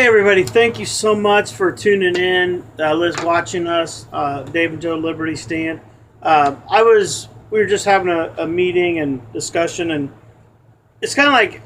everybody, thank you so much for tuning in, watching us, Dave and Joe Liberty Stand. We were just having a meeting and discussion, and it's kind of like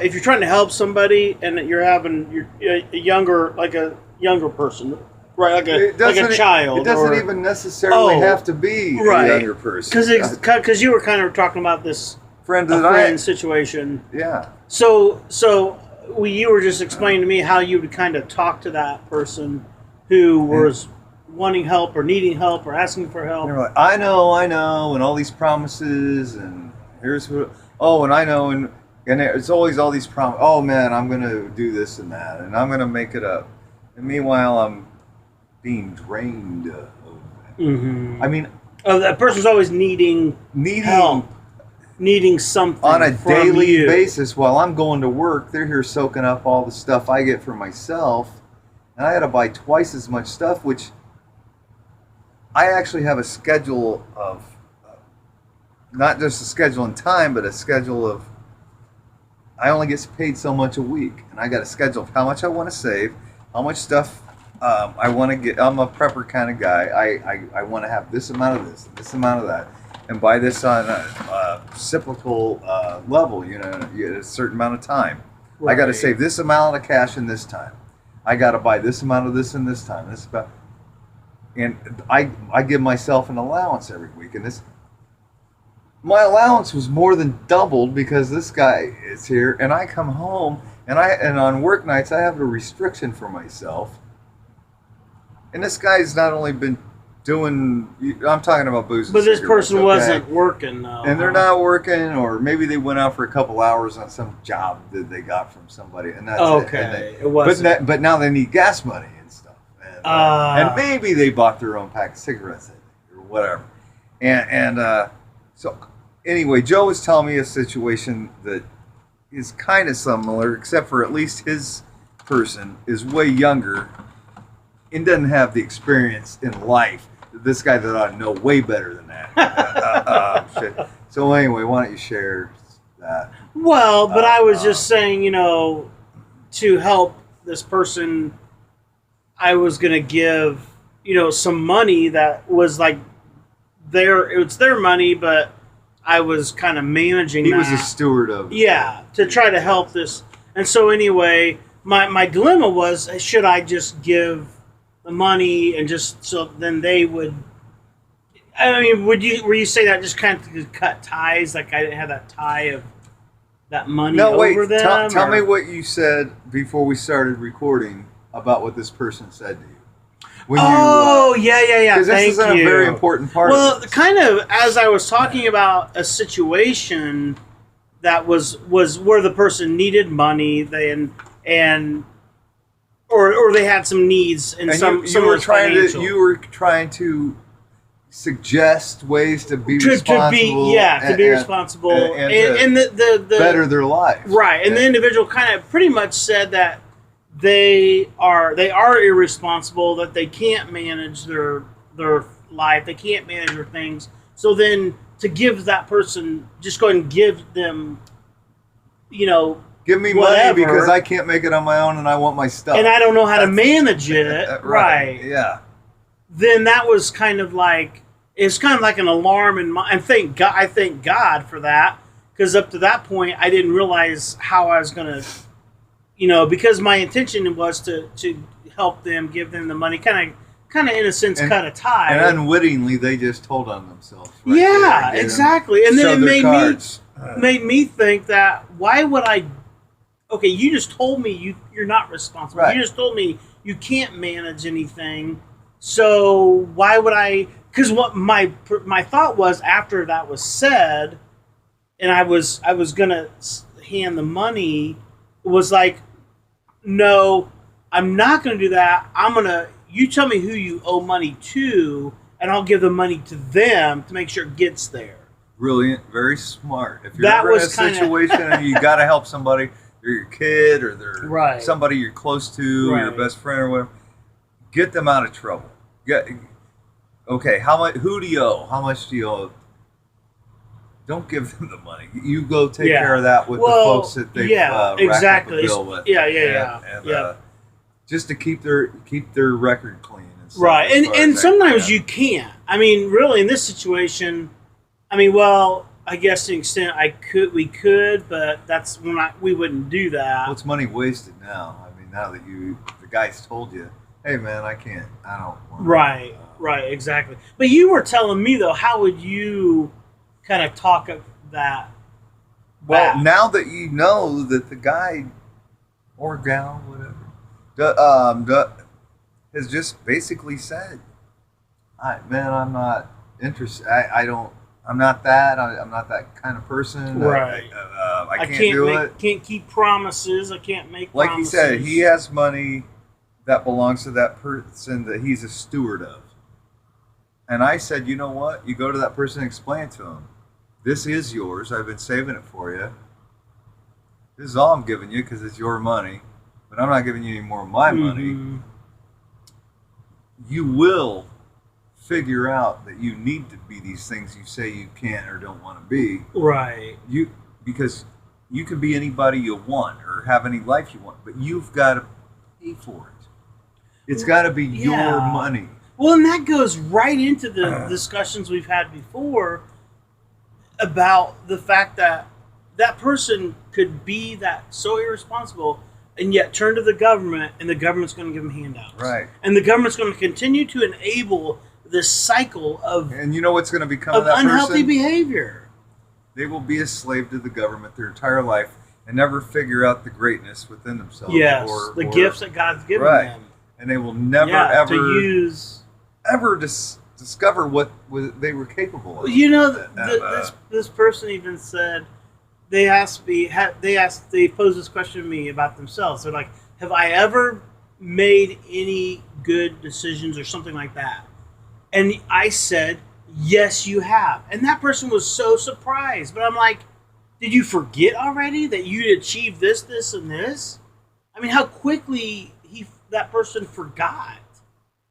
if you're trying to help somebody and you're a younger person, right? Like a child. It doesn't even necessarily have to be a younger person. Because you were kind of talking about this friend situation. Yeah. So you were just explaining to me how you would kind of talk to that person who was wanting help or needing help or asking for help. And they're like, I know, and all these promises, and here's what. Oh, and I know, and it's always all these promises. Oh man, I'm gonna do this and that, and I'm gonna make it up. And meanwhile, I'm being drained of that. Mm-hmm. I mean, that person's always needing help. Needing something on a from daily you. basis while I'm going to work. They're here soaking up all the stuff I get for myself, and I got to buy twice as much stuff, which I actually have a schedule of not just a schedule in time, but a schedule of I only get paid so much a week, and I got a schedule of how much I want to save, how much stuff I want to get. I'm a prepper kind of guy. I want to have this amount of this amount of that, and buy this on a cyclical level, a certain amount of time. Right. I got to save this amount of cash in this time. I got to buy this amount of this in this time. And I give myself an allowance every week, and my allowance was more than doubled because this guy is here, and I come home and on work nights I have a restriction for myself, and this guy's not only been doing, I'm talking about booze and but this cigarettes, person wasn't working though. And they're not working, or maybe they went out for a couple hours on some job that they got from somebody, and that's okay. It wasn't. But now they need gas money and stuff, and maybe they bought their own pack of cigarettes or whatever, so anyway, Joe was telling me a situation that is kind of similar, except for at least his person is way younger and doesn't have the experience in life. This guy that I know way better than that. Shit. So anyway, why don't you share that? Well, but I was just saying, to help this person, I was going to give, some money that was like it's their money, but I was kind of managing He was a steward of it. Yeah, to try to help this. And so anyway, my dilemma was, should I just give the money and just so then they would, I mean, were you saying that just kind of cut ties, like I didn't have that tie of that money over them? Tell me what you said before we started recording about what this person said to you. Yeah. Because this is a very important part. Well, of this. kind of as I was talking about a situation that was where the person needed money, or they had some needs in you were trying to suggest ways to be responsible. To be responsible and the better their life. Right, and the individual kind of pretty much said that they are irresponsible, that they can't manage their life, they can't manage their things. So then to give that person, just go ahead and give them, give me money because I can't make it on my own and I want my stuff. And I don't know how to manage it. Right. Yeah. Then that was kind of like, it's kind of like an alarm in my, and I thank God for that, because up to that point I didn't realize how I was going to, because my intention was to help them, give them the money, kind of in a sense cut a tie. And unwittingly they just told on themselves. Right exactly. And then it made me think that, why would I? Okay, you just told me you're not responsible. Right. You just told me you can't manage anything. So why would I? Because what my thought was after that was said, and I was gonna hand the money, was like, no, I'm not gonna do that. You tell me who you owe money to, and I'll give the money to them to make sure it gets there. Brilliant, very smart. If you're ever in a situation and you got to help somebody, they're your kid or they're somebody you're close to, or your best friend or whatever, get them out of trouble. Okay, how much? Who do you owe? How much do you owe? Don't give them the money. You go take care of that with the folks that they exactly. racked up the bill with. Yeah. just to keep their record clean. And stuff, Right, as far and as sometimes you can't. I mean, really, in this situation, I mean, well, I guess to an extent we could, but that's when we wouldn't do that. Well, it's money wasted now. I mean, now that the guy's told you, hey man, I can't, I don't want Right, right, exactly. But you were telling me though, how would you kind of talk of that? Well, back? now that you know that the guy or gal, whatever, has just basically said, man, I'm not interested. I'm not that. I'm not that kind of person. Right. I can't do it. Can't keep promises. I can't make Like promises. he said, he has money that belongs to that person that he's a steward of. And I said, you know what? You go to that person and explain to him, this is yours. I've been saving it for you. This is all I'm giving you because it's your money. But I'm not giving you any more of my money. You will figure out that you need to be these things you say you can't or don't want to be. Right. Because you can be anybody you want or have any life you want, but you've got to pay for it. It's got to be your money. Well, and that goes right into the discussions we've had before about the fact that that person could be that so irresponsible and yet turn to the government, and the government's going to give them handouts. Right. And the government's going to continue to enable this cycle of and you know what's going to become of that unhealthy person? Behavior. They will be a slave to the government their entire life and never figure out the greatness within themselves. Yes, the gifts that God's given them. And they will never ever to use discover what they were capable of. You know, this person even said they posed this question to me about themselves. They're like, "Have I ever made any good decisions or something like that?" And I said, "Yes, you have." And that person was so surprised. But I'm like, "Did you forget already that you'd achieved this, this, and this?" I mean, how quickly that person forgot.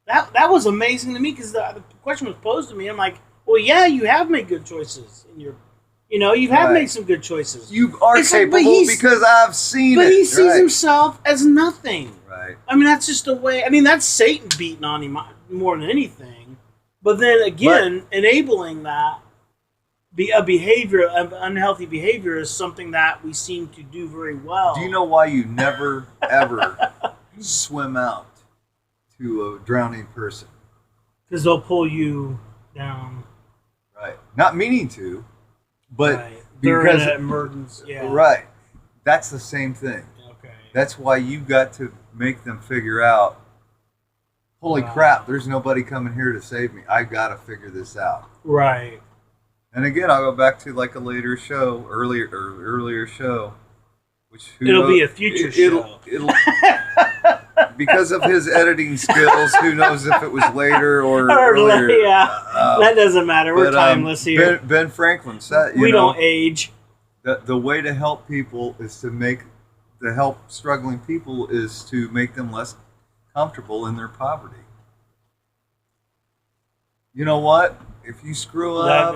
That was amazing to me because the question was posed to me. I'm like, well, yeah, you have made good choices in your, you have made some good choices. You are capable because I've seen it. But he sees himself as nothing. Right. I mean, that's just a way. I mean, that's Satan beating on him more than anything. But then again, enabling that unhealthy behavior is something that we seem to do very well. Do you know why you never ever swim out to a drowning person? Because they'll pull you down. Right. Not meaning to, but they're because in an emergency. Yeah. Right. That's the same thing. Okay. That's why you've got to make them figure out, holy crap, there's nobody coming here to save me. I've got to figure this out. Right. And again, I'll go back to like a earlier show, which it'll be a future show. It'll because of his editing skills, who knows if it was later or earlier. Yeah, that doesn't matter. We're timeless here. Ben Franklin said, we don't age. The way to help people is to help struggling people is to make them less comfortable in their poverty. You know what? If you screw up,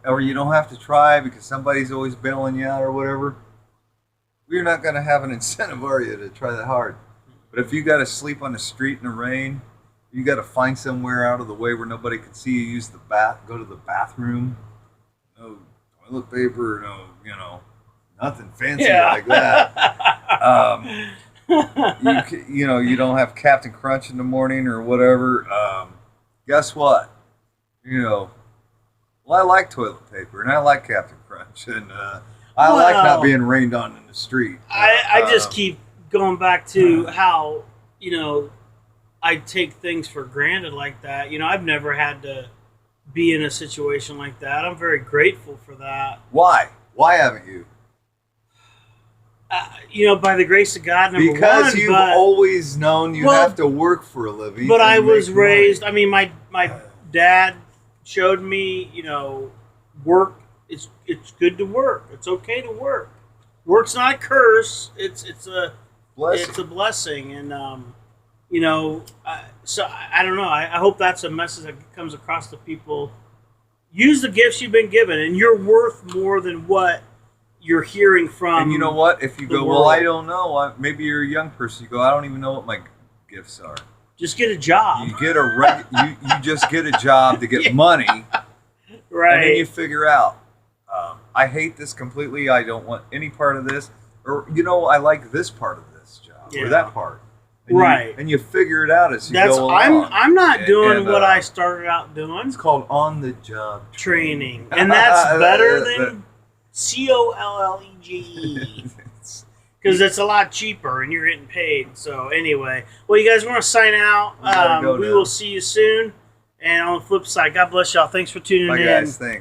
or you don't have to try because somebody's always bailing you out or whatever, you're not going to have an incentive, are you, to try that hard? But if you got to sleep on the street in the rain, you got to find somewhere out of the way where nobody can see you, use the go to the bathroom, no toilet paper, nothing fancy like that. You don't have Captain Crunch in the morning or whatever. Guess what? Well, I like toilet paper and I like Captain Crunch and I like not being rained on in the street. I just keep going back to how, I take things for granted like that. I've never had to be in a situation like that. I'm very grateful for that. Why? Why haven't you? By the grace of God, number one. Because you've always known you have to work for a living. But I was raised, my dad showed me, work, it's good to work. It's okay to work. Work's not a curse. It's a blessing. It's a blessing. And, so I don't know. I hope that's a message that comes across to people. Use the gifts you've been given, and you're worth more than what you're hearing from. And you know what? If you the go, world. well, I don't know. Maybe you're a young person. You go, I don't even know what my gifts are. Just get a job. You get you just get a job to get money, Right. and then you figure out. I hate this completely. I don't want any part of this. Or I like this part of this job or that part. And right. And you figure it out as you That's go along. I'm not doing And, what I started out doing. It's called on the job Training, and that's better than COLLEGE because it's a lot cheaper and you're getting paid. So anyway, well, you guys want to sign out? We gotta go we now. will see you soon. And on the flip side, God bless y'all. Thanks for tuning Bye, in. guys. Thanks.